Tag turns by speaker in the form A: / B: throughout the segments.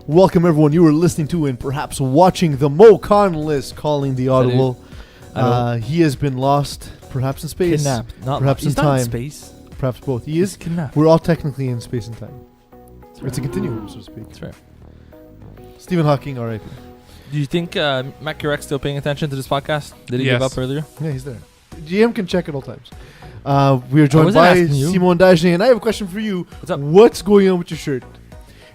A: Welcome, everyone. You are listening to and perhaps watching the Mo Khan list, calling the Audible. He has been lost, perhaps in space,
B: Kidnapped. Not
A: perhaps in
B: he's not
A: time,
B: in space.
A: perhaps both. He is
B: Kidnapped.
A: We're all technically in space and time.
B: That's
A: It's a
B: right.
A: continuum, so to speak.
B: That's right.
A: Stephen Hawking, R.I.P.
B: Do you think Matt Curek's still paying attention to this podcast? Did he give up earlier?
A: Yeah, he's there. GM can check at all times. We are joined
B: wasn't
A: by
B: asking you.
A: Simon Dagenet, and I have a question for you.
B: What's up?
A: What's going on with your shirt?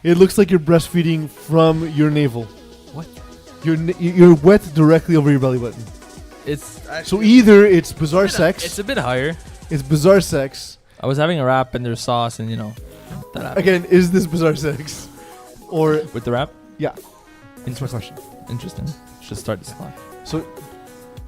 A: It looks like you're breastfeeding from your navel.
B: What?
A: You're wet directly over your belly button.
B: It's
A: So either it's bizarre sex.
B: It's a bit higher.
A: It's bizarre sex.
B: I was having a wrap and there's sauce and that happened.
A: Again, is this bizarre sex? Or,
B: With the wrap?
A: yeah. That's my question.
B: Interesting. Should start this line.
A: So,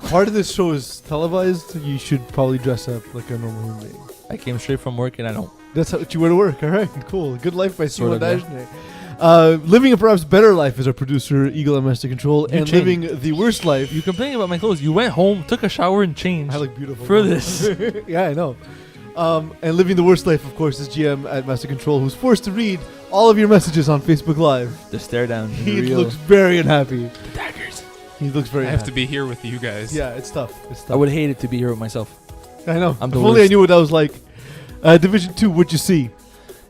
A: part of this show is televised. You should probably dress up like a normal human being.
B: I came straight from work and I don't.
A: That's what you wear to work. All right, cool. Good life by Simon
B: Sort of,
A: Dagenet. Living a perhaps better life is our producer, Eagle and Master Control.
B: You
A: And
B: changed.
A: living the worst life.
B: You complaining about my clothes. You went home, took a shower and changed.
A: I look beautiful.
B: For
A: now.
B: this.
A: Yeah, I know. And living the worst life, of course, is GM at Master Control, who's forced to read all of your messages on Facebook Live.
B: The stare down.
A: He
B: the real
A: looks very unhappy.
B: the daggers.
A: He looks very
C: I have to
A: unhappy.
C: be here with you guys.
A: Yeah, it's tough. It's tough.
B: I would hate it to be here with myself.
A: I know.
B: I'm
A: If
B: the
A: only I
B: worst.
A: knew what that was like. Division 2, what'd you see?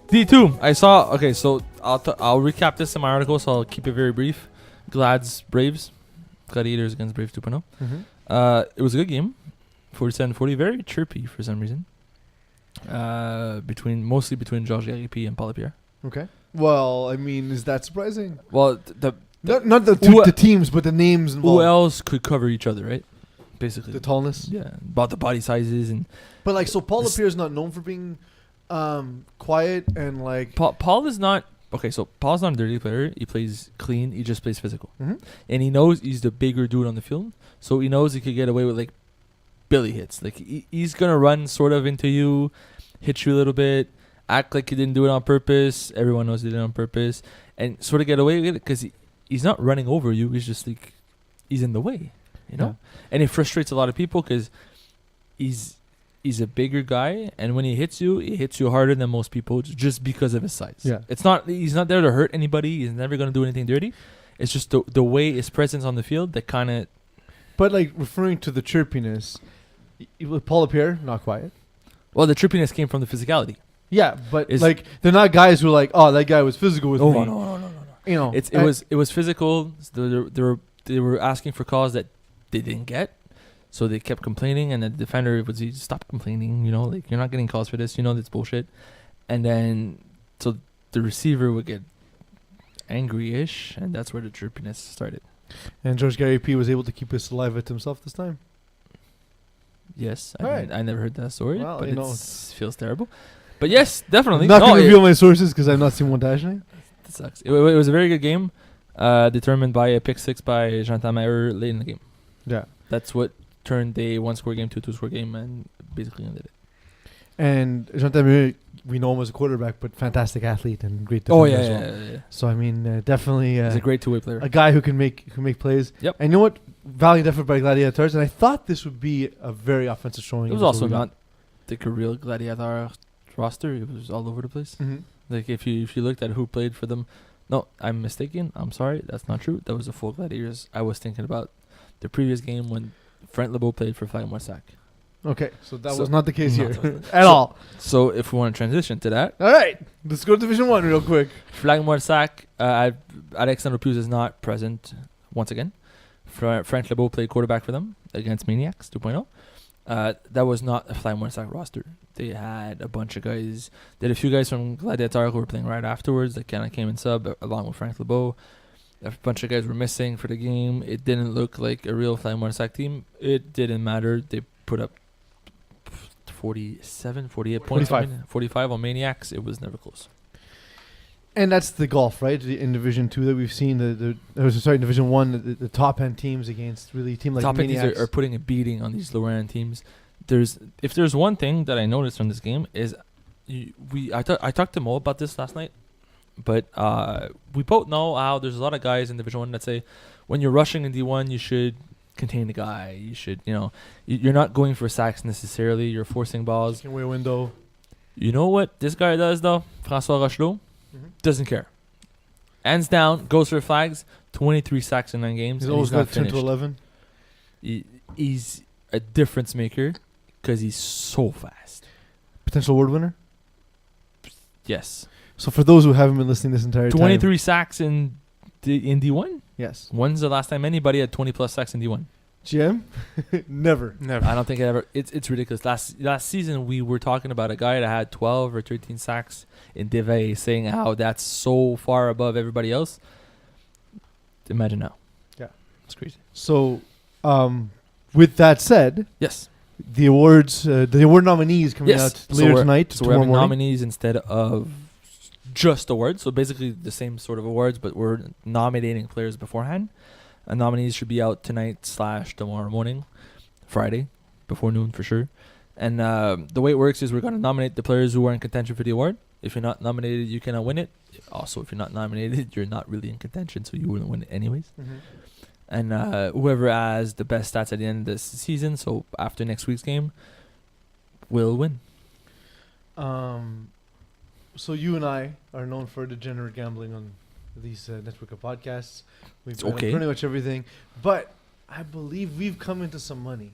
B: D2. I saw. Okay, so I'll recap this in my article, so I'll keep it very brief. Glad's Braves. Gladiators against Braves 2.0. It was a good game. 47-40. Very chirpy for some reason. Mostly between Georges Garipi and Paul Lapierre.
A: Okay. Well, I mean, is that surprising?
B: Well,
A: Not the teams, but the names involved.
B: who else could cover each other, right? Basically.
A: The tallness.
B: Yeah, about the body sizes and
A: But like, so Paul
B: This-
A: Lapierre is not known for being quiet and like.
B: Paul is not. Okay, so Paul's not a dirty player. He plays clean. He just plays physical.
A: Mhm.
B: And he knows he's the bigger dude on the field. So he knows he could get away with, like, Billy hits. Like, he's going to run sort of into you, hit you a little bit, act like he didn't do it on purpose. Everyone knows he did it on purpose. And sort of get away with it because he's not running over you. He's just, like, he's in the way, you know?
A: Yeah.
B: And it frustrates a lot of people because he's a bigger guy, and when he hits you harder than most people just because of his size.
A: Yeah.
B: He's not there to hurt anybody. He's never going to do anything dirty. It's just the way his presence on the field that kind of.
A: But like referring to the chirpiness, with Paul Lapierre, not quiet.
B: Well, the trippiness came from the physicality.
A: Yeah, but
B: Is-
A: like they're not guys who are like, oh, that guy was physical with me.
B: No.
A: You know,
B: It was physical. They were asking for calls that they didn't get. So they kept complaining, and the defender would say, "Stop complaining, like you're not getting calls for this, that's bullshit." And then, so the receiver would get angry-ish, and that's where the chirpiness started.
A: And George Gary P was able to keep his saliva to himself this time.
B: Yes,
A: Alright.
B: I never heard that story,
A: Well,
B: but
A: you
B: it
A: know.
B: feels terrible. But yes, definitely.
A: I'm not going to
B: it-
A: reveal my sources because I'm not Simon Dagenet.
B: That sucks. It was a very good game, determined by a pick six by Jean Mayer late in the game.
A: Yeah.
B: That's what turned a one-score game to a two-score game and basically ended it.
A: And Jean Tamu, we know him as a quarterback, but fantastic athlete and great defender as well.
B: yeah.
A: So I mean, definitely
B: He's a great two-way player.
A: a guy who can make plays.
B: Yep.
A: And you know what? Valiant effort by Gladiators, and I thought this would be a very offensive showing.
B: It was also not like a real Gladiator roster. It was all over the place.
A: Mm-hmm.
B: Like if you looked at who played for them, no, I'm mistaken. I'm sorry, that's not true. That was a full Gladiators. I was thinking about the previous game when Frank LeBeau played for Flag Marsac.
A: Okay, so that
B: So-
A: was not the case
B: No,
A: here
B: that wasn't.
A: at
B: So-
A: all.
B: So if we want to transition to that,
A: All right, let's go to Division 1 real quick.
B: Flag Marsac, Alexandre Peuse is not present once again. Frank LeBeau played quarterback for them against Maniacs 2.0. That was not a Flag Marsac roster. They had a bunch of guys. They had a few guys from Gladiator who were playing right afterwards that kind of came in sub along with Frank LeBeau. A bunch of guys were missing for the game. It didn't look like a real Flag Marsac team. It didn't matter. They put up 47, 48 points. 45 on Maniacs. It was never close.
A: And that's the golf, right? In Division 2 that we've seen. Division 1, the top end teams against really a team like
B: Top end teams
A: Maniacs.
B: are putting a beating on these lower end teams. If there's one thing that I noticed from this game is, I talked to Mo about this last night, but we both know how there's a lot of guys in Division 1 that say when you're rushing in D1 you should contain the guy. You should, you're not going for sacks necessarily. You're forcing balls.
A: Taking away a window.
B: You know what this guy does though? François Rochelot doesn't care. Hands down, goes for flags. 23 sacks in 9 games.
A: He's always got 10
B: finished.
A: to 11.
B: He's a difference maker because he's so fast.
A: Potential award winner.
B: Yes.
A: So for those who haven't been listening this entire
B: 23
A: time,
B: sacks in D1.
A: yes.
B: When's the last time anybody had 20 plus sacks in D1?
A: GM, never.
B: I don't think it ever. It's ridiculous. Last season we were talking about a guy that had 12 or 13 sacks in Div A, saying how that's so far above everybody else. Imagine now.
A: Yeah,
B: it's crazy.
A: So, with that said,
B: yes,
A: the awards, the award nominees coming out later tonight.
B: So we're having nominees instead of just awards. So basically the same sort of awards, but we're nominating players beforehand. And nominees should be out tonight / tomorrow morning, Friday, before noon for sure. And the way it works is we're going to nominate the players who are in contention for the award. If you're not nominated, you cannot win it. Also, if you're not nominated, you're not really in contention, so you wouldn't win it anyways. Mm-hmm. And whoever has the best stats at the end of this season, so after next week's game, will win.
A: So you and I are known for degenerate gambling on these network of podcasts. We've done pretty much everything, but I believe we've come into some money.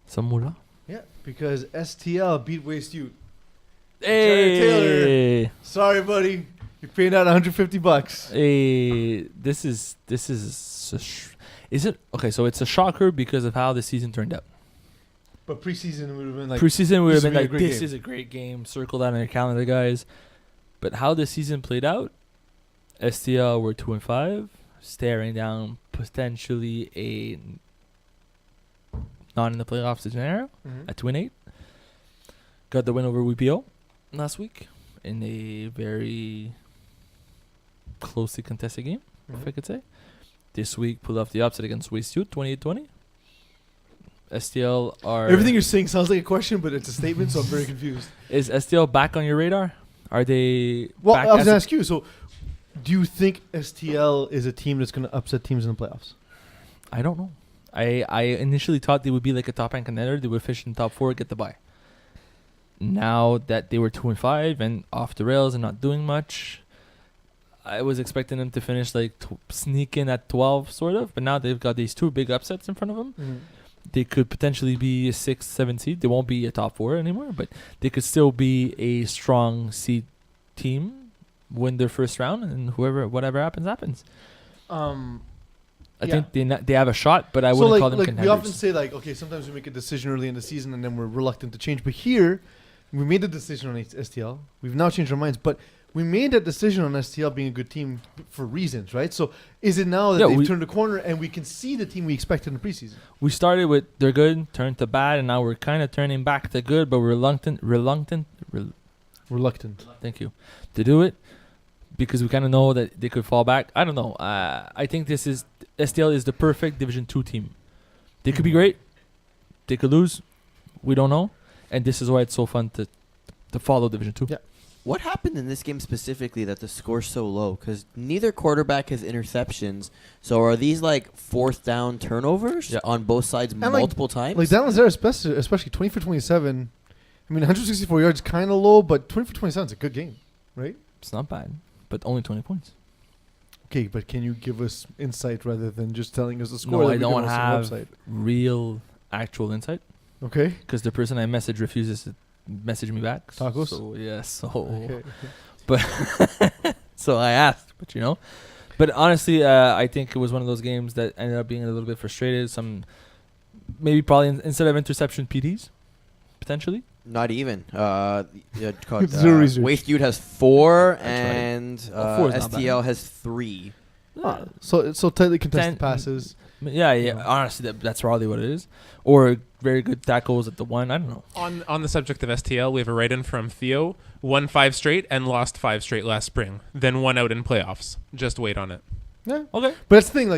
B: Some moolah?
A: Yeah, because STL beat Waste Ute.
B: Hey,
A: Taylor. Sorry, buddy. You're paying out $150.
B: Hey, this is is it okay? So it's a shocker because of how the season turned out.
A: But preseason would have been like
B: this is a great game. Circle that on your calendar, guys. But how the season played out, STL were 2-5, staring down potentially a not in the playoffs scenario at 2-8. Got the win over WPO last week in a very closely contested game, if I could say. This week pulled off the upset against Waste Ute, 28-20. STL are...
A: Everything you're saying sounds like a question, but it's a statement, so I'm very confused.
B: Is STL back on your radar? Are they...
A: Well, I was going to ask you, so do you think STL is a team that's going to upset teams in the playoffs?
B: I don't know. I initially thought they would be like a top-end contender. They would finish in top 4, get the bye. Now that they were 2-5 and off the rails and not doing much, I was expecting them to finish like sneak in at 12, sort of. But now they've got these 2 big upsets in front of them. Mm-hmm. They could potentially be a 6th, 7th seed. They won't be a top 4 anymore, but they could still be a strong seed team, win their first round, and whatever happens. I think they have a shot, but I wouldn't call them contenders.
A: We often say okay, sometimes we make a decision early in the season and then we're reluctant to change. But here, we made the decision on STL. We've now changed our minds, but we made that decision on STL being a good team for reasons, right? So is it now that they've turned the corner and we can see the team we expected in the preseason? We
B: started with they're good, turned to bad, and now we're kind of turning back to good, but reluctant. Thank you. To do it because we kind of know that they could fall back. I don't know. I think STL is the perfect Division 2 team. They could be great. They could lose. We don't know. And this is why it's so fun to follow Division 2.
C: Yeah. What happened in this game specifically that the score's so low? Because neither quarterback has interceptions. So are these like 4th down turnovers on both sides and multiple times?
A: Like down there, especially 20 for 27. I mean, 164 yards kind of low, but 20 for 27 is a good game, right?
B: It's not bad, but only 20 points.
A: Okay, but can you give us insight rather than just telling us the score?
B: No, I don't have real, actual insight.
A: Okay.
B: Because the person I message refuses to message me back.
A: Tacos?
B: So, yeah, okay. But so I asked, but But honestly, I think it was one of those games that ended up being a little bit frustrated. Probably instead of interception, PDs, potentially.
C: Not even.
A: Waste
C: Ute has 4 and 4 STL has 3.
A: So tightly contested passes.
B: Yeah. Honestly, that's probably what it is. Or very good tackles at the 1. I don't know.
D: On the subject of STL, we have a write-in from Theo. Won 5 straight and lost 5 straight last spring. Then 1 out in playoffs. Just wait on it.
A: Yeah.
B: Okay.
A: But that's the thing.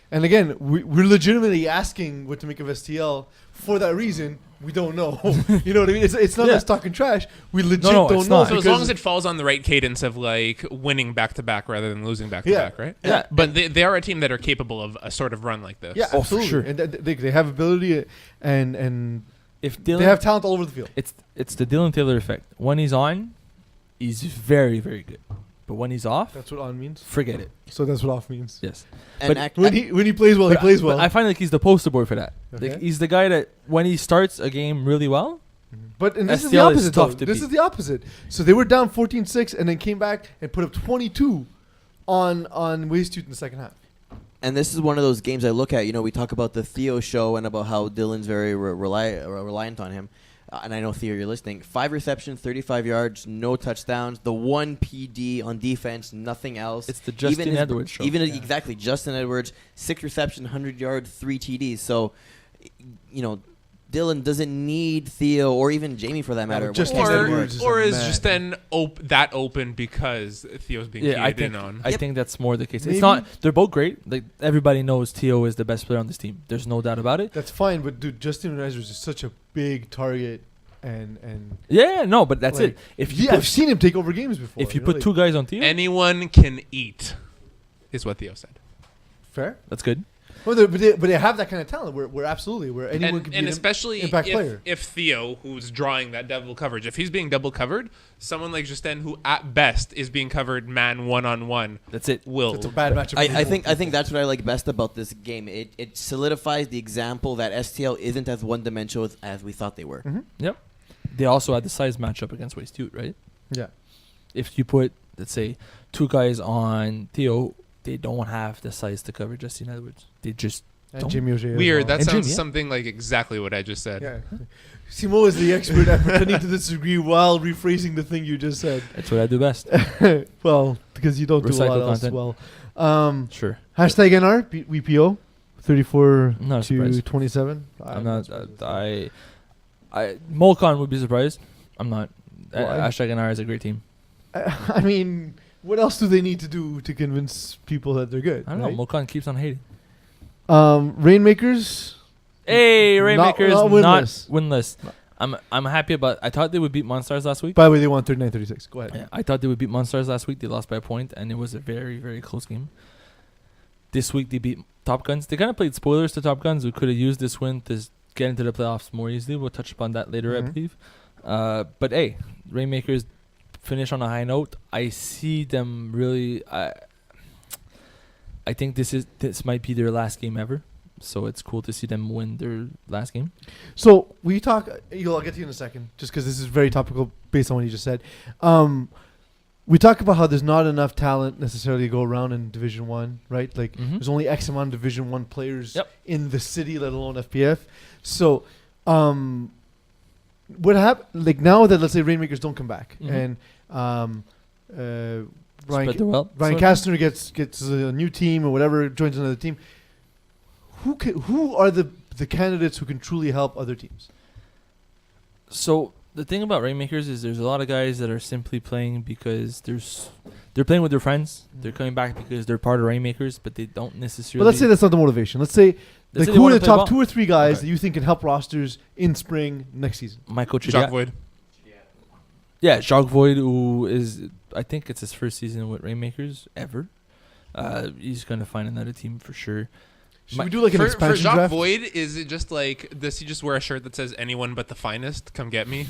A: And again, we're legitimately asking what to make of STL for that reason. we don't know. You know what I mean? It's not us talking trash. We legit
B: No,
A: don't
B: it's
A: know.
B: not.
D: So as long as it falls on the right cadence of like winning back to back rather than losing back to back, right?
B: Yeah.
D: But they are a team that are capable of a sort of run like this.
A: Yeah,
B: Oh, for
A: absolutely.
B: sure.
A: And they have ability and
B: If
A: they
B: Dylan,
A: have talent all over the field.
B: it's the Dylan Taylor effect. When he's on, he's very, very good. But when he's off,
A: That's what on means.
B: forget it.
A: So that's what off means.
B: Yes.
C: And
B: But
A: When he plays well, he plays well.
B: But I find like he's the poster boy for that.
A: Okay.
B: Like he's the guy that when he starts a game really well,
A: But and this is the
B: STL is
A: opposite.
B: tough
A: Though.
B: to
A: This
B: beat.
A: is the opposite. So they were down 14-6 and then came back and put up 22 on Waystute in the second half.
C: And this is one of those games I look at. You know, we talk about the Theo show and about how Dylan's very reliant on him. And I know, Theo, you're listening. 5 receptions, 35 yards, no touchdowns. The 1 PD on defense, nothing else.
B: it's the Justin Edwards show.
C: Exactly, Justin Edwards, 6 receptions, 100 yards, 3 TDs. So, you know, Dylan doesn't need Theo or even Jamie for that matter.
A: Justin
C: When-
A: Edwards is
D: Or
A: a
D: is
A: man.
D: just then that open because Theo's being
B: Yeah, I
D: keyed in
B: think
D: on.
B: I
C: Yep.
B: think that's more the case.
A: Maybe-
B: It's not. They're both great. Like everybody knows, Theo is the best player on this team. There's no doubt about it.
A: That's fine, but dude, Justin Edwards is such a big target, and
B: Yeah, no, but that's
A: like,
B: it. If you
A: I've
B: put,
A: seen him take over games before.
B: if you
A: know,
B: put
A: like,
B: 2 guys on Theo,
D: Anyone can eat, is what Theo said.
A: fair,
B: that's good.
A: but they have that kind of talent. Where absolutely where anyone can be
D: And
A: an
D: especially
A: impact player.
D: if Theo, who's drawing that double coverage, if he's being double covered, someone like Justin, who at best is being covered man one-on-one,
B: That's it.
D: will.
A: It's a bad matchup.
C: I think that's what I like best about this game. It solidifies the example that STL isn't as one-dimensional as we thought they were.
B: Yep. They also had the size matchup against Waystute, right?
A: Yeah.
B: If you put, let's say, 2 guys on Theo, they don't have the size to cover Justin Edwards. They just
A: And
B: don't.
A: Jimmy O'Shea. as
D: Weird.
A: well.
D: That
B: And
D: sounds
B: Jimmy, yeah.
D: something like exactly what I just said.
A: Yeah. Simo is the expert at pretending to disagree while rephrasing the thing you just said.
B: That's what I do best.
A: Well, because you don't do a lot
B: Recycle
A: else
B: content.
A: well.
B: Sure.
A: Hashtag NR WPO 34
B: Not
A: to
B: surprised.
A: 27.
B: I'm not. Molcon would be surprised. I'm not.
A: Why?
B: Hashtag NR is a great team.
A: I mean, what else do they need to do to convince people that they're good?
B: I don't
A: right?
B: know. Molcon keeps on hating.
A: Rainmakers.
B: Hey, Rainmakers
A: not
B: not
A: winless.
B: winless. I'm happy about. I thought they would beat Monstars last week.
A: By the way, they won 39-36. Go ahead.
B: Yeah, I thought they would beat Monstars last week. They lost by a point, and it was a very, very close game. This week they beat Top Guns. They kind of played spoilers to Top Guns. We could have used this win to get into the playoffs more easily. We'll touch upon that later, I
A: Mhm.
B: believe. But hey, Rainmakers finish on a high note. I see them really. I think this might be their last game ever. So it's cool to see them win their last game.
A: So we talk. I'll get to you in a second, just because this is very topical based on what you just said. We talk about how there's not enough talent necessarily to go around in Division 1, right? Like
B: Mhm.
A: there's only X amount of Division 1 players
B: Yep.
A: in the city, let alone FPF. So, what happen? Like now that, let's say, Rainmakers don't come back,
B: Mhm.
A: and
B: Spread the wealth.
A: Ryan Kastner gets a new team or whatever, joins another team. Who are the candidates who can truly help other teams?
B: So the thing about Rainmakers is there's a lot of guys that are simply playing because they're playing with their friends. They're coming back because they're part of Rainmakers, but they don't necessarily.
A: But let's say that's not the motivation. Let's say
B: Let's
A: like
B: say they
A: who are
B: wanna
A: the
B: play
A: top
B: ball.
A: 2 or 3 guys
B: Okay.
A: that you think can help rosters in spring next season?
B: Michael
D: Jacques
B: Chidiac.
D: Void.
B: Yeah, Jacques Void, who is, I think it's his first season with Rainmakers ever. He's going to find another team for sure.
A: Should we do like an
D: For
A: expansion
D: Jacques
A: draft?
D: Void, is it just like, does he just wear a shirt that says anyone but the finest? Come get me.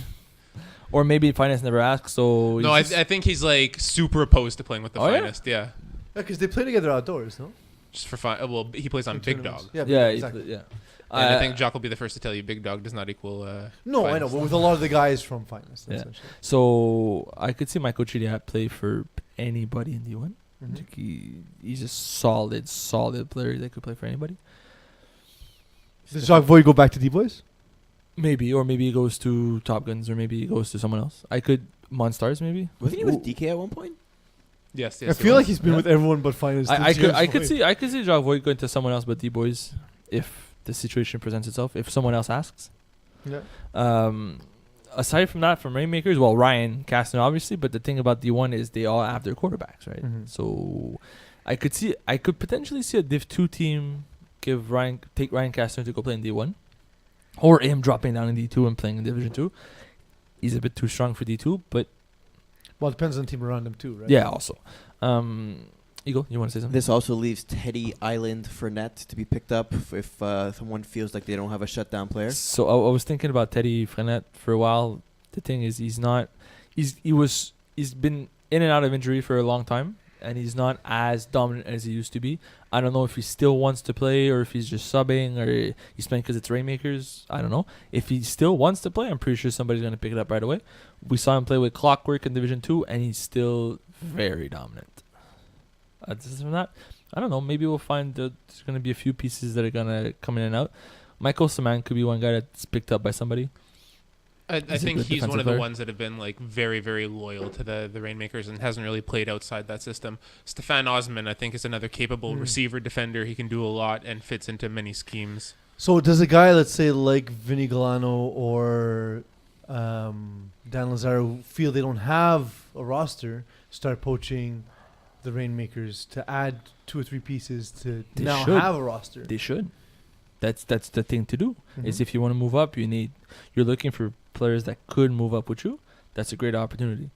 B: Or maybe Finance never asked, so.
D: No, I think he's like super opposed to playing with the
B: Oh, yeah?
D: finest. Yeah.
A: Because they play together outdoors, no?
D: Just for fun. Well, he plays on
A: In
D: Big
A: tournaments.
D: Dog.
B: Yeah,
A: exactly.
B: yeah.
D: And I think Jock will be the first to tell you Big Dog does not equal.
A: No, I know,
D: finest.
A: but with a lot of the guys from Finest.
B: Yeah.
A: Essentially.
B: So I could see Michael Chidiac play for anybody in D1.
A: Mhm.
B: Like he's a solid player that could play for anybody.
A: Does Jacques Void go back to D-Boys?
B: Maybe, or maybe he goes to Top Guns, or maybe he goes to someone else. I could Monstars, maybe.
C: Wasn't he with DK at one point?
D: Yes,
A: I
D: yes.
A: feel like he's been
B: Yeah.
A: with everyone but Finest.
B: I
A: since
B: could
A: James Void.
B: I could see Jacques Void going to someone else but D Boys if the situation presents itself. If someone else asks.
A: Yeah.
B: Aside from that, from Rainmakers, well, Ryan Kastner obviously, but the thing about D1 is they all have their quarterbacks, right?
A: Mhm.
B: So I could potentially see a Div 2 team take Ryan Kastner to go play in D1. or him dropping down in D2 and playing in Division 2. He's a bit too strong for D2, but
A: Well, it depends on the team around him too, right?
B: yeah, also. Eagle, you want to say something?
C: This also leaves Teddy Island Fournette to be picked up if someone feels like they don't have a shutdown player.
B: So I was thinking about Teddy Frenette for a while. The thing is, he's been in and out of injury for a long time, and he's not as dominant as he used to be. I don't know if he still wants to play or if he's just subbing or he's playing because it's Rainmakers. I don't know. If he still wants to play, I'm pretty sure somebody's going to pick it up right away. We saw him play with Clockwork in Division 2, and he's still very dominant. This from that, I don't know. Maybe we'll find that there's going to be a few pieces that are going to come in and out. Michael Saman could be one guy that's picked up by somebody.
D: I think he's one of the
B: player.
D: ones that have been like very, very loyal to the Rainmakers and hasn't really played outside that system. Stefan Osman, I think, is another capable receiver defender. He can do a lot and fits into many schemes.
A: So does a guy, let's say, like Vinny Galano or Dan Lazaro, feel they don't have a roster, start poaching the Rainmakers to add 2 or 3 pieces to
B: They
A: now
B: should.
A: have a roster?
B: They should. That's the thing to do. Is
A: Mhm.
B: if you want to move up, you're looking for players that could move up with you. That's a great opportunity.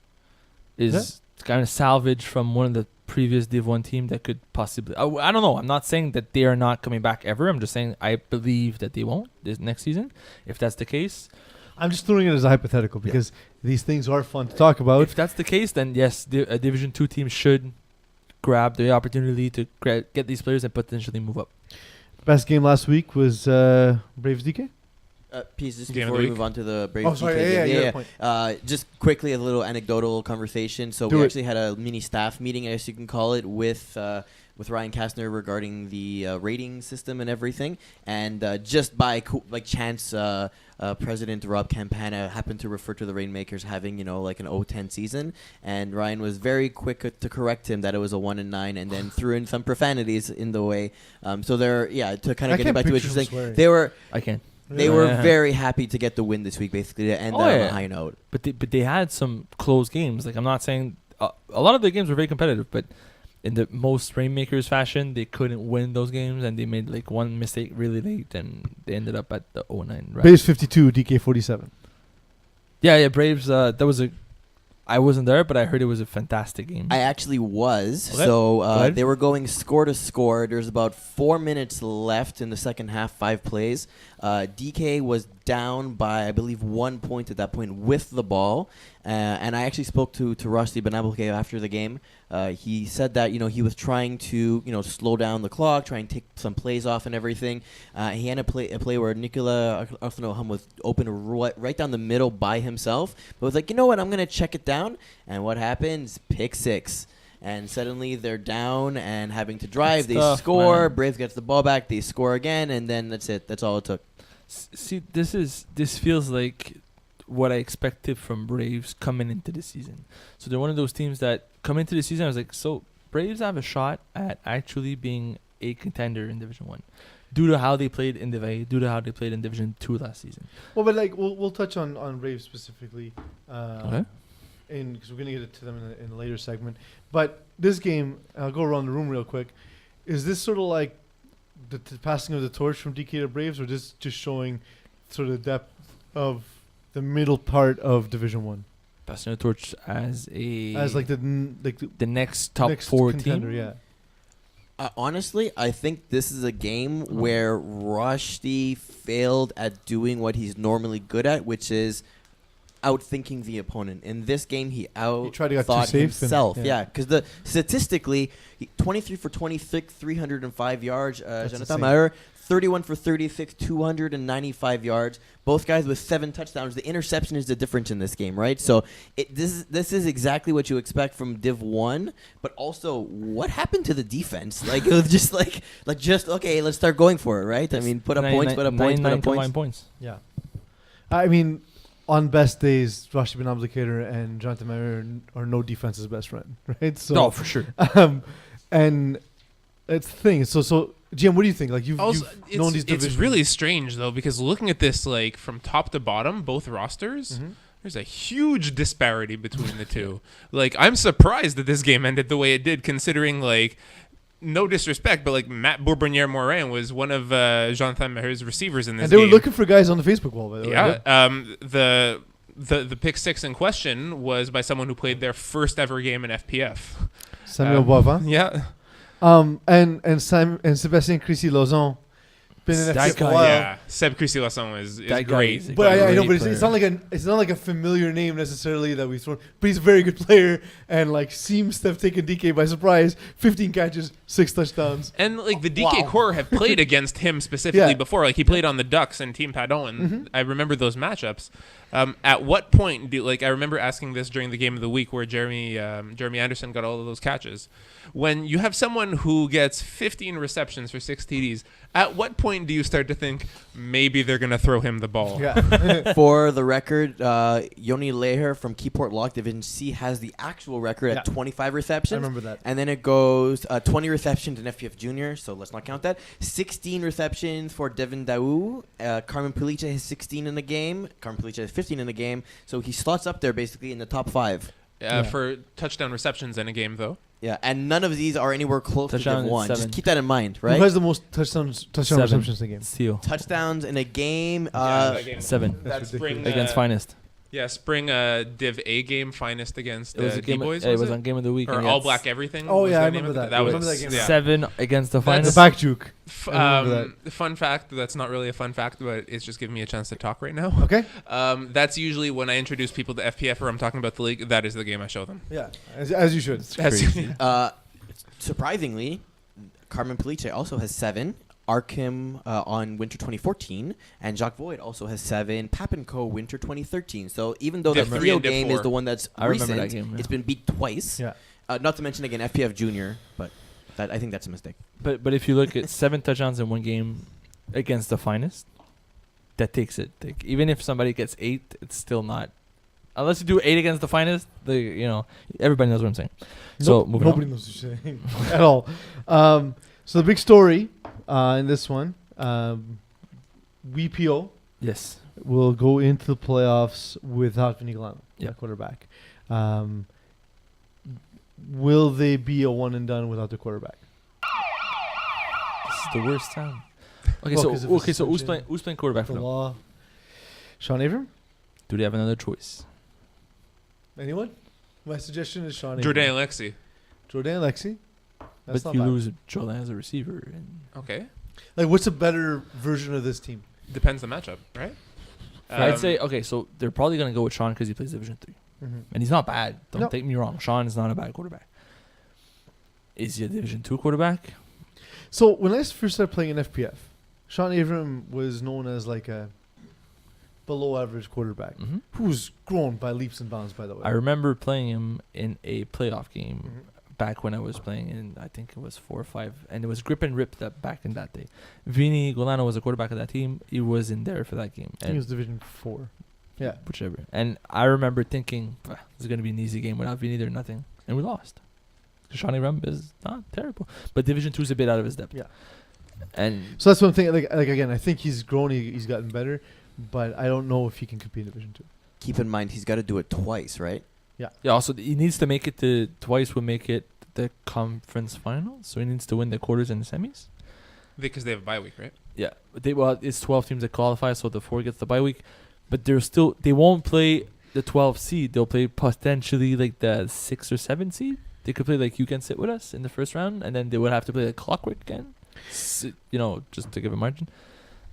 B: Is kind of salvage from one of the previous Div 1 team that could possibly. I don't know. I'm not saying that they are not coming back ever. I'm just saying I believe that they won't this next season. If that's the case,
A: I'm just throwing it as a hypothetical because these things are fun to talk about.
B: if that's the case, then yes, a Division 2 team should grab the opportunity to get these players and potentially move up.
A: Best game last week was Braves DK.
C: Peeze, just
D: Game of
C: before
D: the
C: we
D: week.
C: move on to the Braves.
A: Oh, sorry.
C: DK
A: Yeah,
C: game.
A: yeah. Point.
C: Just quickly, a little anecdotal conversation. So
A: Do
C: we
A: it.
C: actually had a mini staff meeting, I guess you can call it, with Ryan Kastner regarding the rating system and everything. And just by chance, President Rob Campana happened to refer to the Rainmakers having, like an 0-10 season. And Ryan was very quick to correct him that it was a 1-9, and then threw in some profanities in the way. So to kind of getting back to what you're saying, they were.
B: I can.
C: They were very happy to get the win this week, basically, to end on a high note.
B: But they had some close games. Like, I'm not saying a lot of the games were very competitive, but in the most Rainmakers fashion, they couldn't win those games, and they made like one mistake really late, and they ended up at the 0-9. Right?
A: Braves 52, DK 47.
B: Yeah. Braves. I wasn't there, but I heard it was a fantastic game.
C: I actually was.
B: Okay.
C: So
B: Go ahead.
C: they were going score to score. There's about 4 minutes left in the second half, 5 plays. DK was down by, I believe, 1 point at that point with the ball. And I actually spoke to Rusty Benabalke after the game. He said that, he was trying to, slow down the clock, try and take some plays off and everything. He had a play where Nicola Arthanoham was open right down the middle by himself. But was like, you know what, I'm going to check it down. And what happens? Pick 6. And suddenly they're down and having to drive.
B: It's
C: they
B: tough,
C: score.
B: man.
C: Braves gets the ball back. They score again. And then that's it. That's all it took.
B: See, this feels like what I expected from Braves coming into the season. So they're one of those teams that come into the season, I was like, so Braves have a shot at actually being a contender in Division 1 due to how they played in Div A, due to how they played in Division 2 last season.
A: Well, but we'll touch on Braves specifically.
B: Okay.
A: Because we're going to get to them in a later segment. But this game, I'll go around the room real quick. Is this sort of like the passing of the torch from DK to Braves, or just showing sort of the depth of the middle part of Division 1?
B: Passing the torch as
A: As
B: the next top
A: next
B: 4
A: contender,
B: team.
A: yeah.
C: Honestly, I think this is a game where Rushdie failed at doing what he's normally good at, which is outthinking the opponent. In this game, he
A: tried to get too
C: outthought
A: safe
C: himself.
A: and-
C: Yeah, because statistically, 23 for 26, 305 yards. Jonathan
A: insane.
C: Maher, 31 for 36, 295 yards. Both guys with 7 touchdowns. The interception is the difference in this game, right? So this is exactly what you expect from Div 1. But also, what happened to the defense? Like, it was just just okay, let's start going for it, right? I mean, put up points, put up points, put up points.
B: points.
A: Yeah. I mean, on best days, Rashid bin Abdelkader and Jonathan Mayer are no defense's best friend, right? So,
B: No, for sure.
A: and it's the thing. So, GM, what do you think? Like, you've known these
D: it's
A: divisions.
D: really strange though, because looking at this like from top to bottom, both rosters,
A: Mhm.
D: there's a huge disparity between the two. Like, I'm surprised that this game ended the way it did, considering like no disrespect, but like Matt Bourbounier-Morin was one of Jonathan Maher's receivers in this
A: And they
D: game.
A: were looking for guys on the Facebook wall, by the way.
D: Yeah. The pick six in question was by someone who played their first ever game in FPF.
A: Samuel Boivin.
D: Yeah.
A: And Sébastien Crissy-Lozon. Been in
B: That
A: FPF for a
B: guy,
A: while.
D: Yeah. Seb Crissy-Lasson is
B: That guy
D: great.
B: is a
A: But I know,
B: great
A: but it's
B: player.
A: not like a familiar name necessarily that we've thrown. But he's a very good player and like seems to have taken DK by surprise. 15 catches, 6 touchdowns.
D: And like the DK core have played against him specifically
A: Yeah.
D: before. Like he played on the Ducks and Team Padon, and I remember those matchups. At what point do I remember asking this during the game of the week where Jeremy Anderson got all of those catches? When you have someone who gets 15 receptions for 6 TDs, at what point do you start to think maybe they're gonna throw him the ball?
A: Yeah.
C: For the record, Yoni Leher from Keyport Lock Division C has the actual record at
A: Yeah.
C: 25
A: I
C: receptions.
A: remember that.
C: And then it goes 20 receptions in FPF Junior, so let's not count that. 16 receptions for Devin Daou. Carmen Pulice has 16 in the game. Carmen Pulice has 15 in the game. So he slots up there basically in the top 5.
D: For touchdown receptions in a game, though.
C: Yeah, and none of these are anywhere close to
B: Touchdown
C: Div
B: is
C: 1.
B: 7.
C: Just keep that in mind,
A: Who
C: right?
A: has the most touchdown
B: Seven.
A: receptions in the game?
B: Seal.
C: Touchdowns in a game.
D: That game.
B: 7
D: That's spring
B: against Finest.
D: Yeah, spring Div A game, finest against
B: It was a game.
D: D-Boys.
B: It was on Game of the Week.
D: or
B: and
D: All
B: it's
D: Black Everything.
A: Oh,
D: was
A: yeah,
D: the
A: I
D: name
A: remember
D: of it.
A: that. I
D: was
A: remember that game.
D: yeah.
B: 7 against the
A: The
B: Finest.
A: back juke. I remember
D: Fun fact. That's not really a fun fact, but it's just giving me a chance to talk right now.
A: Okay.
D: That's usually when I introduce people to FPF or I'm talking about the league. That is the game I show them.
A: Yeah. As you should.
C: Surprisingly, Carmen Pulice also has 7. Arkham on Winter 2014, and Jacques Voigt also has 7. Papinco Winter 2013. So even though the
D: Div 3
C: Theo
D: and Div
C: game
D: 4.
C: is the one that's
B: I remember
C: recent,
B: that game, yeah.
C: it's been beat twice.
A: Yeah.
C: Not to mention again FPF Junior, but I think that's a mistake.
B: But if you look at 7 touchdowns in one game against the Finest, that takes it. Like, even if somebody gets 8, it's still not. Unless you do 8 against the Finest, everybody knows what I'm saying. So moving
A: nobody
B: on.
A: knows what you're saying at all. So the big story in this one, WPO
B: Yes.
A: will go into the playoffs without Vinny Galano,
B: Yeah.
A: at quarterback. Will they be a one and done without the quarterback?
B: This is the worst time. Okay,
A: Well, 'cause of
B: so
A: his
B: who's
A: suspension.
B: playing quarterback for
A: The
B: them?
A: law. Sean Avram?
B: Do they have another choice?
A: Anyone? My suggestion is Sean
D: Jordan
A: Avram.
D: Alexi.
A: Jordan Alexi? That's
B: But
A: not
B: you
A: bad.
B: lose Jordan as a receiver. And
D: Okay.
A: Like, what's a better version of this team?
D: Depends the matchup, right?
B: I'd say, okay, so they're probably going to go with Sean because he plays Division 3.
A: Mm-hmm.
B: And he's not bad. Don't
A: No.
B: take me wrong. Sean is not a bad quarterback. Is he a Division 2 quarterback?
A: So when I first started playing in FPF, Sean Avram was known as like a below average quarterback
B: Mm-hmm.
A: who's grown by leaps and bounds, by the way.
B: I remember playing him in a playoff game
A: Mhm.
B: back when I was playing in, I think it was 4 or 5, and it was grip and rip that back in that day. Vinny Golano was a quarterback of that team. He was in there for that game.
A: I think it was Division 4. Yeah.
B: Whichever. And I remember thinking, this is going to be an easy game without Vinny there, nothing. And we lost. Shawnee Rum is not terrible. But Division 2 is a bit out of his depth.
A: Yeah.
B: And
A: So that's what I'm thinking. Like again, I think he's grown. He's gotten better, but I don't know if he can compete in Division 2.
C: Keep in mind he's got to do it twice, right?
B: yeah, also he needs to make it to twice would make it the conference final. So he needs to win the quarters and the semis.
D: Because they have a bye week, right?
B: Yeah. But it's 12 teams that qualify, so the 4 gets the bye week. But they won't play the 12 seed. They'll play potentially like the 6 or 7 seed. They could play like You Can Sit With Us in the first round, and then they would have to play the Clockwork again. Just to give a margin.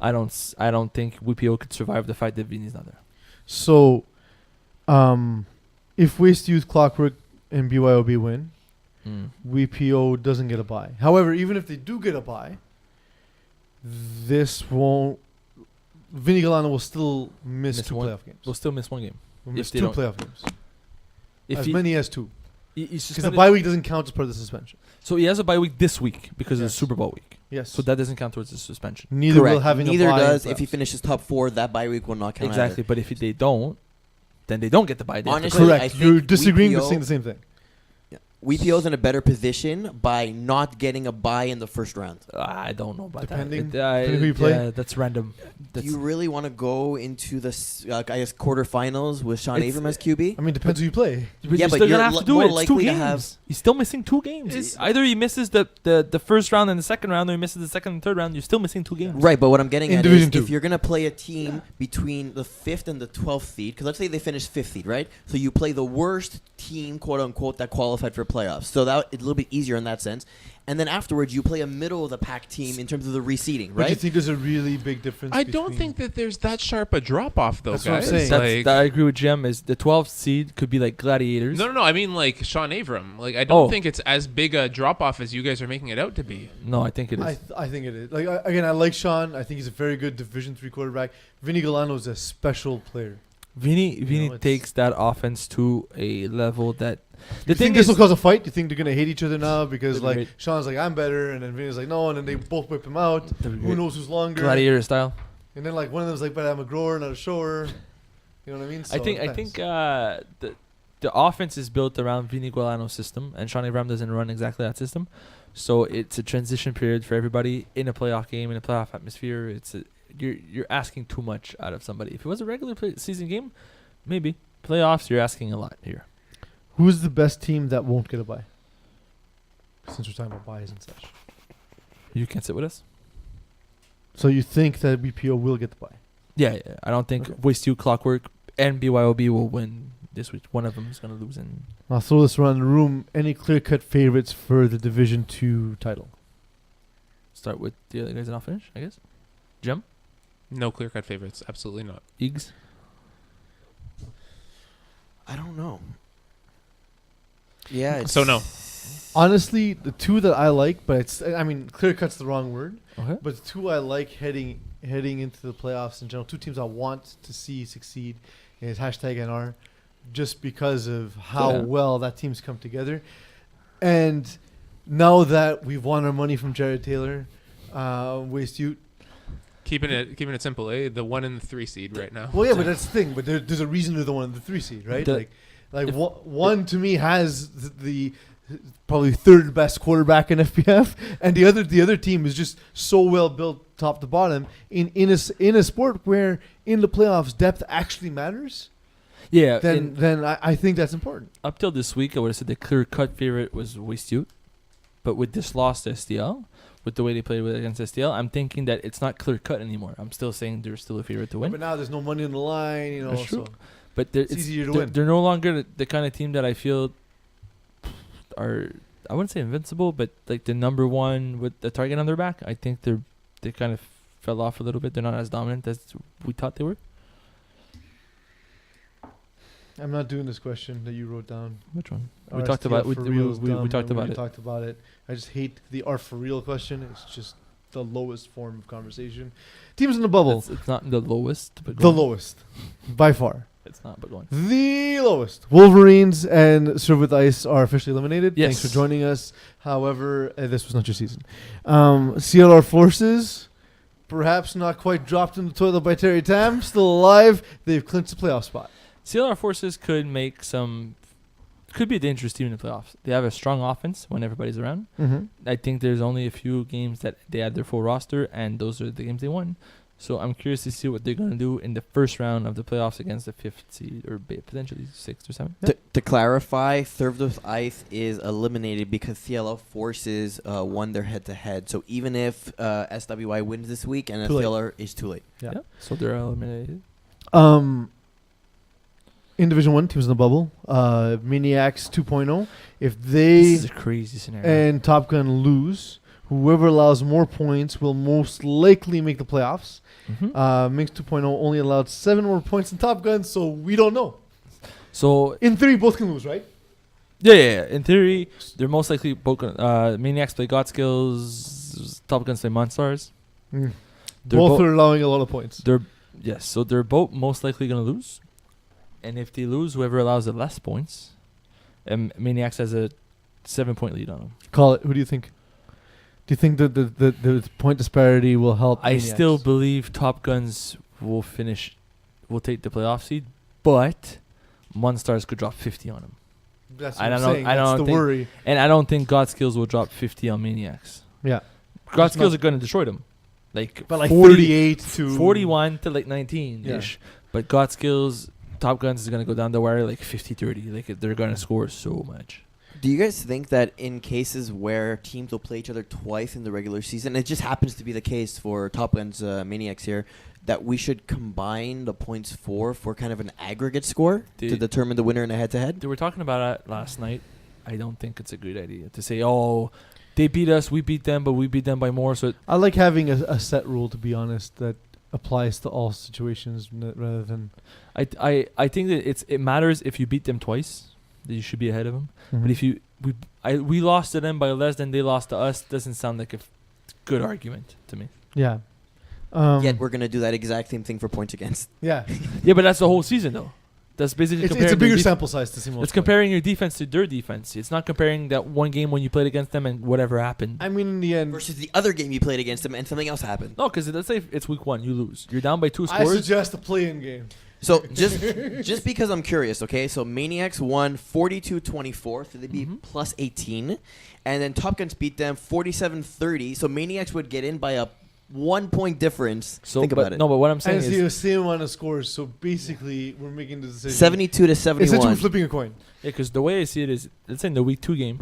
B: I don't think WPO could survive the fact that Vinny's not there.
A: So, if Waste Youth, Clockwork, and BYOB win, WPO doesn't get a bye. However, even if they do get a bye, this won't. Vinny Galano will still miss
B: Miss
A: 2
B: one.
A: playoff games.
B: They'll still miss one game.
A: Will
B: if
A: miss
B: they
A: 2
B: don't-
A: playoff games.
B: If
A: As
B: he,
A: many as 2.
B: he's
A: Because the
B: suspended-
A: bye week doesn't count as part of the suspension.
B: So he has a bye week this week because
A: Yes.
B: of the Super Bowl week.
A: Yes.
B: So that doesn't count towards the suspension.
A: neither will
C: Correct.
A: having
C: Neither
A: a bye.
C: does
A: in
C: if he
A: playoffs.
C: finishes top 4. That bye week will not count.
B: Exactly. But if they don't, then they don't get the bye. They have to
C: Honestly,
B: play.
C: I
A: Correct.
C: think
A: You're disagreeing but
C: WPO
A: saying the same thing.
C: WPO's in a better position by not getting a bye in the first round.
B: I don't know about
A: Depending-
B: that.
A: depending who you play?
B: Yeah, that's random.
C: Do you really want to go into the, I guess, quarterfinals with Sean
B: It's-
C: Avram as QB?
A: I mean, depends who you play.
B: But
C: Yeah,
B: you're
C: but
B: still
C: you're
B: gonna have to do
C: more
B: it. It's 2
C: likely to
B: games.
C: have-
B: He's still missing 2 games.
D: Is-
B: Either he misses the first round and the second round, or he misses the second and third round. You're still missing 2 games.
C: Right, but what I'm getting
A: In
C: at
A: Division
C: is
A: Two.
C: if you're going to play a team between the 5th and the 12th seed, because let's say they finish 5th seed, right? So you play the worst team, quote unquote, that qualified for playoffs. So that it's a little bit easier in that sense. And then afterwards, you play a middle of the pack team in terms of the reseeding,
A: But you
C: right?
A: think there's a really big difference?
D: I don't
A: between-
D: think that there's that sharp a drop off though,
A: That's what I'm
D: guys.
A: saying.
D: Like,
B: That I agree with Jim. Is the 12th seed could be like Gladiators?
D: no. I mean, like Sean Avram. Like, I don't
B: Oh.
D: think it's as big a drop off as you guys are making it out to be.
B: No, I think it is.
A: I think it is. Like again, I like Sean. I think he's a very good Division 3 quarterback. Vinny Galano is a special player.
B: Vinny
A: it's-
B: takes that offense to a level that
A: Do you think this will cause a fight? Do you think they're gonna hate each other now because
B: They're
A: like
B: great.
A: Sean's like I'm better, and then Vinny's like no, and then they both whip him out. Who knows who's longer?
B: Gladiator style.
A: And then like one of them's like, but I'm a grower, not a shower. You know what I mean? So
B: I
A: it
B: think
A: depends.
B: the offense is built around Vinny Gualano's system, and Sean Avram doesn't run exactly that system. So it's a transition period for everybody in a playoff game, in a playoff atmosphere. You're asking too much out of somebody. If it was a regular season game, maybe playoffs. You're asking a lot here.
A: Who's the best team that won't get a bye? Since we're talking about buys and such.
B: You can sit with us.
A: So you think that BPO will get the bye?
B: Yeah. I don't think
A: Okay.
B: Waste You, Clockwork, and BYOB will win this week. One of them is going to lose. And
A: I'll throw this around the room. Any clear-cut favorites for the Division 2 title?
B: start with the other guys and I'll finish, I guess. Jem?
D: No clear cut favorites. Absolutely not.
B: Eags?
C: I don't know. Yeah. It's
D: So no.
A: Honestly, the two that I like, but clear-cut's the wrong word.
B: Okay.
A: But the two I like heading into the playoffs in general, two teams I want to see succeed is #NR, just because of how
B: Yeah.
A: well that team's come together. And now that we've won our money from Jared Taylor, Waste Ute.
D: Keeping it simple, eh? The 1 and the 3 seed right now.
A: Well, yeah, but that's the thing. But there's a reason they're the 1 and the 3 seed, right?
B: The- if-
A: One to me has the probably third best quarterback in FPF, and the other team is just so well built top to bottom in a sport where in the playoffs depth actually matters.
B: Yeah.
A: Then I think that's important.
B: Up till this week, I would have said the clear-cut favorite was Waste Ute. But with this loss to STL, with the way they played against STL, I'm thinking that it's not clear-cut anymore. I'm still saying they're still a favorite to win.
A: But now there's no money on the line, you know.
B: That's true.
A: So
B: But
A: it's easier to
B: they're,
A: win.
B: they're no longer the kind of team that I feel are, I wouldn't say invincible, but like the number one with the target on their back. I think they kind of fell off a little bit. They're not as dominant as we thought they were.
A: I'm not doing this question that you wrote down.
B: Which one? We
A: RSTL
B: talked about
A: for real is
B: we
A: dumb,
B: talked
A: and
B: about
A: we
B: it.
A: talked about it. I just hate the "are for real" question. It's just the lowest form of conversation. Teams in the bubble,
B: It's not the lowest, but
A: the
B: go on.
A: lowest by far.
B: It's not, but go on.
A: The lowest. Wolverines and Serve with Ice are officially eliminated.
B: Yes.
A: Thanks for joining us. However, this was not your season. CLR Forces, perhaps not quite dropped in the toilet by Terry Tam, still alive. They've clinched the playoff spot.
B: CLR Forces could be a dangerous team in the playoffs. They have a strong offense when everybody's around.
A: Mm-hmm.
B: I think there's only a few games that they had their full roster, and those are the games they won. So I'm curious to see what they're going to do in the first round of the playoffs against the 5th seed, or potentially 6th or 7th.
C: To clarify, Served with Ice is eliminated because CLL Forces won their head-to-head. So even if SWI wins this week and
A: Too late.
C: CLR is too late.
A: Yeah.
B: So they're eliminated.
A: In Division 1, teams in the bubble, Maniacs 2.0. If
B: This
A: they
B: is a crazy scenario.
A: and Top Gun lose, whoever allows more points will most likely make the playoffs. Minx 2.0 only allowed 7 more points than Top Gun, so we don't know.
B: So
A: In theory, both can lose, right?
B: yeah. In theory, they're most likely both. Maniacs play God Skills. Top Guns play Monstars. They're
A: Both are allowing a lot of points.
B: Yes, so they're both most likely going to lose. And if they lose, whoever allows the less points, Maniacs has a 7-point lead on them.
A: Call it. Who do you think? Do you think that the point disparity will help?
B: I
A: Maniacs?
B: still believe Top Guns will take the playoff seed, but Monstars could drop 50 on them.
A: That's
B: I
A: what I'm
B: don't know-
A: saying.
B: I
A: That's
B: don't
A: the
B: think-
A: worry.
B: And I don't think God Skills will drop 50 on Maniacs.
A: Yeah.
B: God
A: It's
B: Skills
A: not-
B: are going to destroy them.
A: But like
B: 40
A: 38 to
B: 41 to like 19-ish.
A: Yeah.
B: But God Skills, Top Guns is going to go down the wire like 50-30. Like they're going to score so much.
C: Do you guys think that in cases where teams will play each other twice in the regular season, it just happens to be the case for Top Guns Maniacs here, that we should combine the points for kind of an aggregate score to
B: Dude.
C: determine the winner in a head-to-head?
B: They were talking about it last night. I don't think it's a good idea to say, oh, they beat us, we beat them, but we beat them by more. So
A: I like having a set rule, to be honest, that applies to all situations rather than.
B: I think that it matters if you beat them twice, that you should be ahead of them. But if we lost to them by less than they lost to us, doesn't sound like a good argument to me.
A: Yeah.
C: Yet we're going to do that exact same thing for points against.
A: Yeah.
B: Yeah, but that's the whole season though. That's basically
A: It's a
B: comparing
A: bigger
B: their
A: sample size to see most.
B: It's comparing your defense to their defense. It's not comparing that one game when you played against them and whatever happened.
A: I mean, in the end,
C: Versus the other game you played against them and something else happened.
B: No, because let's say it's week 1, you lose. You're down by 2
A: I
B: scores.
A: suggest a play-in game.
C: So just because I'm curious, okay? So Maniacs won 42-24, so they'd be
B: Mhm.
C: plus 18. And then Top Guns beat them 47-30, so Maniacs would get in by a 1 point difference.
B: So,
C: Think
B: but,
C: about it.
B: No, but what I'm saying
A: And it's
B: is,
A: the same amount of scores, so basically we're making the decision.
C: 72 to
A: Essentially,
C: 71.
A: we're flipping a coin.
B: yeah, because the way I see it is, let's say in the week 2 game,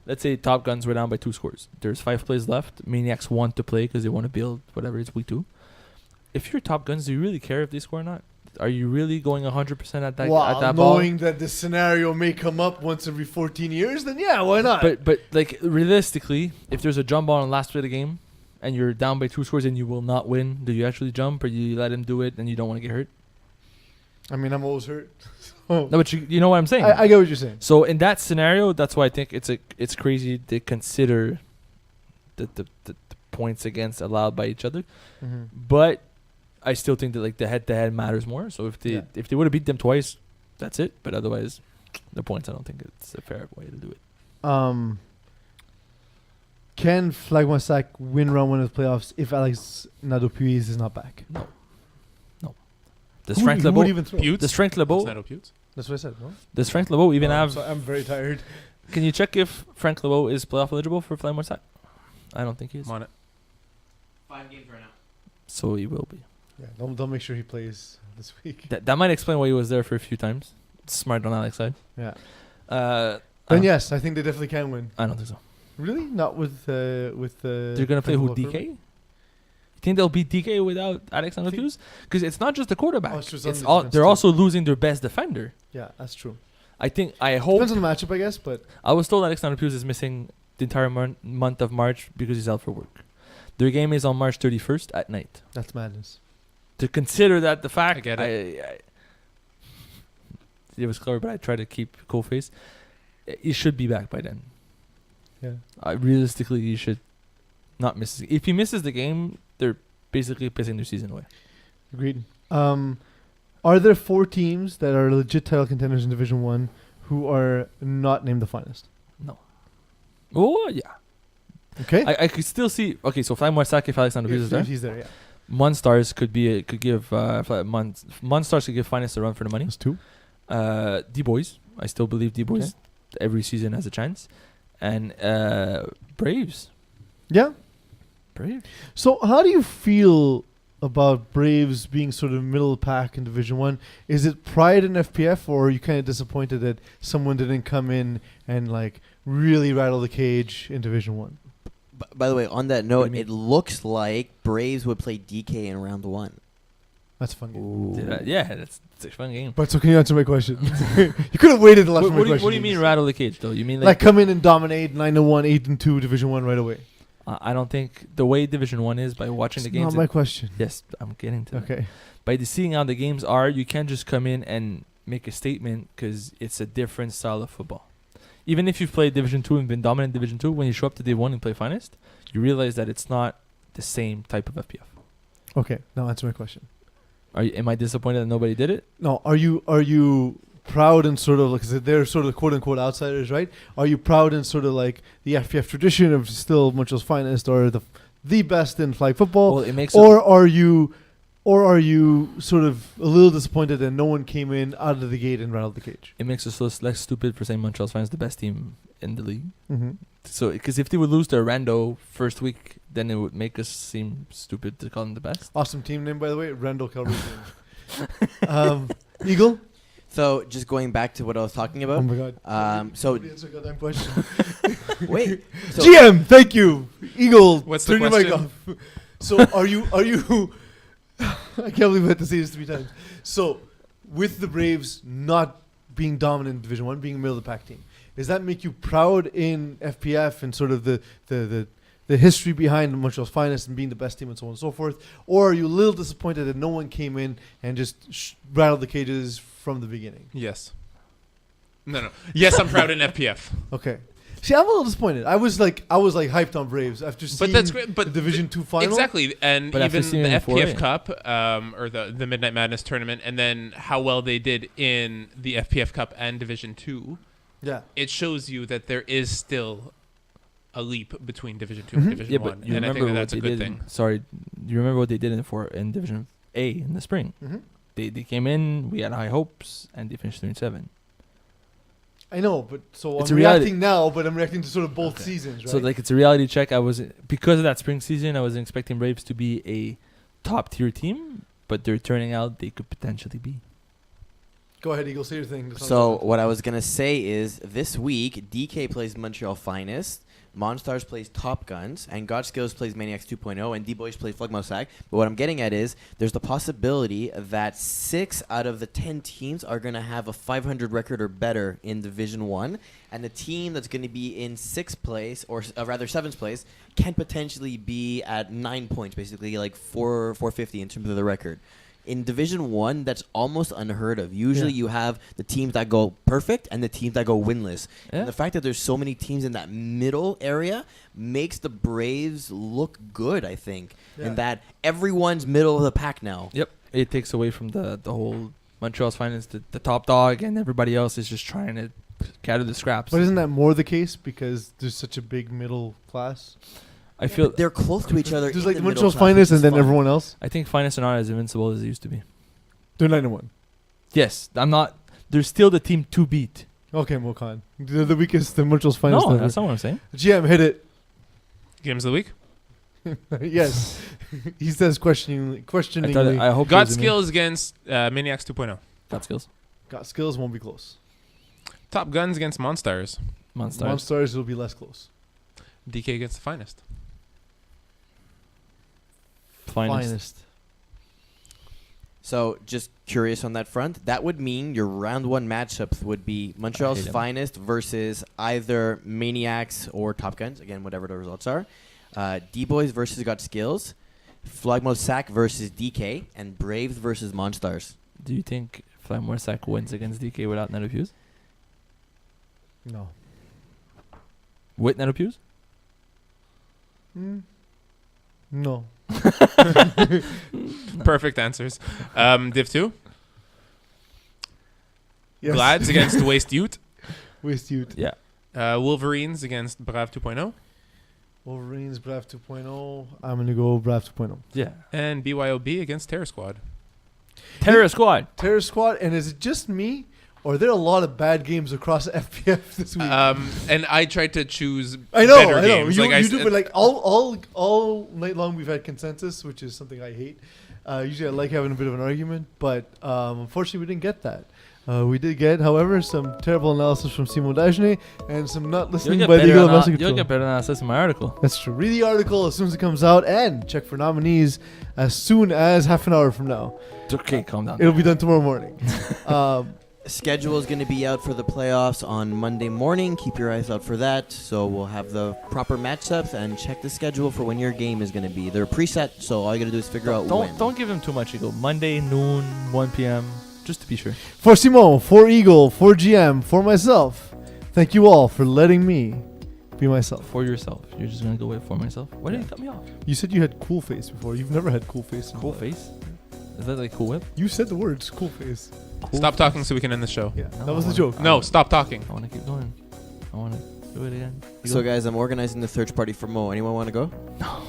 B: let's say Top Guns were down by 2 scores. There's 5 plays left. Maniacs want to play because they want to build whatever it's week 2. If you're Top Guns, do you really care if they score or not? Are you really going 100% at that
A: Well,
B: at that ball?
A: knowing that this scenario may come up once every 14 years, then yeah, why not?
B: But like realistically, if there's a jump ball on the last play of the game, and you're down by 2 scores and you will not win, do you actually jump or you let him do it and you don't want to get hurt?
A: I mean, I'm always hurt. So
B: No, but you know what I'm saying.
A: I get what you're saying.
B: So in that scenario, that's why I think it's crazy to consider the points against allowed by each other.
A: Mm-hmm.
B: But I still think that like the head-to-head matters more. So if they would have beat them twice, that's it. But otherwise, the points, I don't think it's a fair way to do it.
A: Can Flagmasac win round 1 of the playoffs if Alex Nadeau-Peeze is not back?
B: No. The
A: Who
B: strength
A: would
B: level,
A: even throw?
D: Putes?
B: the strength level,
A: That's what I said. No?
B: the strength level even have.
A: So I'm very tired.
B: Can you check if Frank LeBeau is playoff eligible for Flying Sack? I don't think he is.
D: I'm on it.
C: 5 games right now.
B: So he will be.
A: Yeah, don't make sure he plays this week.
B: That might explain why he was there for a few times. Smart on Alex's side.
A: Yeah.
B: I
A: Then
B: don't-
A: yes, I think they definitely can win.
B: I don't think so.
A: Really? Not with
B: They're gonna play who? DK? You think they'll beat DK without Alexander
A: think-
B: Hughes? Because it's not just the quarterback.
A: Oh, it's just
B: It's
A: on the
B: all,
A: defense
B: they're
A: too.
B: also losing their best defender.
A: Yeah, that's true.
B: I hope.
A: Depends on the matchup, I guess, but
B: I was told Alexander Hughes is missing the entire month of March because he's out for work. Their game is on March 31st at night.
A: that's madness.
B: To consider that the fact,
D: I get it.
B: It was clever, but I tried to keep cool face. He should be back by then.
A: Yeah.
B: Realistically, he should not miss. If he misses the game, they're basically pissing their season away.
A: Agreed. Are there 4 teams that are legit title contenders in Division 1 who are not named the finest?
B: Oh yeah,
A: Okay.
B: I could still see. Okay, so Fly Morsaki if Alexander Hughes is there.
A: If he's there, yeah.
B: Munstars could give Munstars could give finest a run for the money.
A: That's 2.
B: D Boys, I still believe D Boys every season has a chance, and Braves.
A: Yeah.
B: Braves.
A: So how do you feel about Braves being sort of middle pack in Division 1? Is it pride in FPF, or are you kind of disappointed that someone didn't come in and like really rattle the cage in Division 1?
C: By the way, on that
B: What
C: note,
B: do you
C: it looks like Braves would play DK in round 1.
A: That's a fun game.
B: Yeah, that's a fun game.
A: But so can you answer my question? You could have waited to answer my question.
B: What do you mean rattle the cage though? You mean
A: Like come in and dominate 9-1, 8-2 Division 1 right away?
B: I don't think the way Division 1 is by watching
A: That's
B: the games.
A: not my question.
B: Yes, I'm getting to that.
A: Okay.
B: By seeing how the games are, you can't just come in and make a statement because it's a different style of football. Even if you've played Division 2 and been dominant in Division 2, when you show up to Day 1 and play finest, you realize that it's not the same type of FPF.
A: Okay. Now answer my question.
B: Am I disappointed that nobody did it?
A: No. Are you proud and sort of like, 'cause they're sort of quote unquote outsiders, right? Are you proud in sort of like the FPF tradition of still Montreal's finest or the best in flag football?
B: Well, it makes
A: Or are you Or are you sort of a little disappointed that no one came in out of the gate and rattled the cage?
B: It makes us less stupid for saying Montreal's Finest the best team in the league.
A: Mm-hmm.
B: So, because if they would lose to Rando first week, then it would make us seem stupid to call them the best.
A: Awesome team name, by the way, Randall Calrissian. Eagle?
C: So just going back to what I was talking about.
A: Oh my god.
C: So
A: Nobody answered a goddamn question.
C: wait. So
A: GM, thank you. Eagle,
D: What's the
A: turn your mic
D: question?
A: off. So are you I can't believe I had to say this 3 times. So with the Braves not being dominant in Division 1, being a middle of the pack team, does that make you proud in FPF and sort of the history behind Montreal's Finest and being the best team and so on and so forth? Or are you a little disappointed that no one came in and just rattled the cages from the beginning?
D: Yes. No. Yes, I'm proud in FPF.
A: Okay. See, I'm a little disappointed. I was like hyped on Braves after seeing
D: But that's great. But
A: the Division 2 final.
D: exactly, and
B: But after
D: even
B: seeing
D: the
B: it in
D: FPF
B: 4A.
D: Cup, or the Midnight Madness tournament, and then how well they did in the FPF Cup and Division 2,
A: Yeah.
D: it shows you that there is still a leap between Division 2
A: Mhm.
D: and Division
B: Yeah,
D: 1,
B: but you
D: and I
B: remember
D: think
B: what
D: that's
B: they
D: a good
B: did.
D: thing.
B: You remember what they did in Division A in the spring?
A: Mm-hmm.
B: They came in. We had high hopes, and they finished 3-7.
A: I know, but so
B: It's
A: I'm
B: a reality-
A: reacting now, but I'm reacting to sort of both
B: Okay.
A: seasons, right?
B: So like it's a reality check. Because of that spring season, I was expecting Braves to be a top tier team, but they're turning out they could potentially be.
A: Go ahead, Eagle, say your thing.
C: So what I was gonna say is this week DK plays Montreal Finest, Monstars plays Top Guns, and God Skills plays Maniacs 2.0, and D-Boys plays Flugmosac. But what I'm getting at is there's the possibility that 6 out of the 10 teams are gonna have a 500 record or better in Division 1, and the team that's gonna be in 6th place, or rather 7th place, can potentially be at 9 points, basically like 450 in terms of the record. In Division 1, that's almost unheard of. Usually
A: Yeah.
C: you have the teams that go perfect and the teams that go winless.
B: Yeah.
C: And the fact that there's so many teams in that middle area makes the Braves look good, I think.
A: Yeah.
C: In that everyone's middle of the pack now.
B: Yep. It takes away from the whole Montreal's Finest, the top dog, and everybody else is just trying to gather the scraps.
A: But isn't that more the case because there's such a big middle class?
B: I feel.
C: They're close to each other.
A: There's
C: in
A: like
C: the
A: Montreal's
C: middle class,
A: Finest
C: which
A: and
C: is
A: then
C: fun.
A: everyone else.
B: I think Finest are not as invincible as they used to be.
A: They're 9-1.
B: Yes, I'm not. They're still the team to beat.
A: Okay, Mokan. They're the weakest in Montreal's Finest.
B: No,
A: ever.
B: that's not what I'm saying.
A: GM, hit it.
D: Games of the week.
A: Yes. He says questioningly.
B: I hope
D: Got
B: it was a
D: skills against Maniacs 2.0.
B: Got skills.
A: Got skills, won't be close.
D: Top Guns against Monstars.
B: Monsters.
A: Monstars will be less close.
D: DK against the Finest.
B: Finest.
C: So, just curious on that front, that would mean your round 1 matchups would be Montreal's
B: hate 'em.
C: Finest versus either Maniacs or Top Guns, again, whatever the results are. D-Boys versus Got Skills, Flugmosac versus DK, and Braves versus Monstars.
B: Do you think Flymorsac wins against DK without net abuse?
A: No.
B: With net abuse?
A: No.
D: Perfect answers. Div 2.
A: Yes.
D: Glads against Waste Ute.
A: Waste Ute.
B: Yeah.
D: Wolverines against Brave 2.0.
A: Wolverines, Brav 2.0. I'm going to go Brav 2.0.
B: Yeah.
D: And BYOB against Terror Squad.
B: Terror Squad.
A: Terror Squad, and is it just me, or are there a lot of bad games across FPF this week?
D: And I tried to choose
A: I know,
D: better
A: I know.
D: games.
A: You,
D: Like I
A: you do,
D: s-
A: but like all night long we've had consensus, which is something I hate. Usually I like having a bit of an argument, but unfortunately we didn't get that. We did get, however, some terrible analysis from Simon Dagenet and some not listening by the Eagle Mouse
B: You'll
A: Control.
B: get better analysis in my article.
A: That's true. Read the article as soon as it comes out and check for nominees as soon as half an hour from now.
B: It's okay, calm down.
A: It'll be done tomorrow morning.
C: Schedule is going to be out for the playoffs on Monday morning. Keep your eyes out for that. So we'll have the proper matchups and check the schedule for when your game is going to be. They're preset, so all you got to do is figure out when.
B: Don't give him too much. You go Monday noon, 1 p.m. Just to be sure.
A: For Simon, for Eagle, for GM, for myself, thank you all for letting me be myself.
B: For yourself. You're just gonna go with for myself. Why did you cut me off?
A: You said you had cool face before. You've never had cool face. in
B: Cool
A: your life.
B: face. Is that like Cool Whip?
A: You said the words cool face.
B: Cool
D: Stop
B: face.
D: talking so we can end the show.
A: Yeah,
B: No,
A: that was
B: I
A: the joke.
B: wanna-
D: No, stop talking.
B: I want to keep going. I want to do it again. You
C: So,
B: go.
C: guys, I'm organizing the search party for Mo. Anyone want to go?
B: No.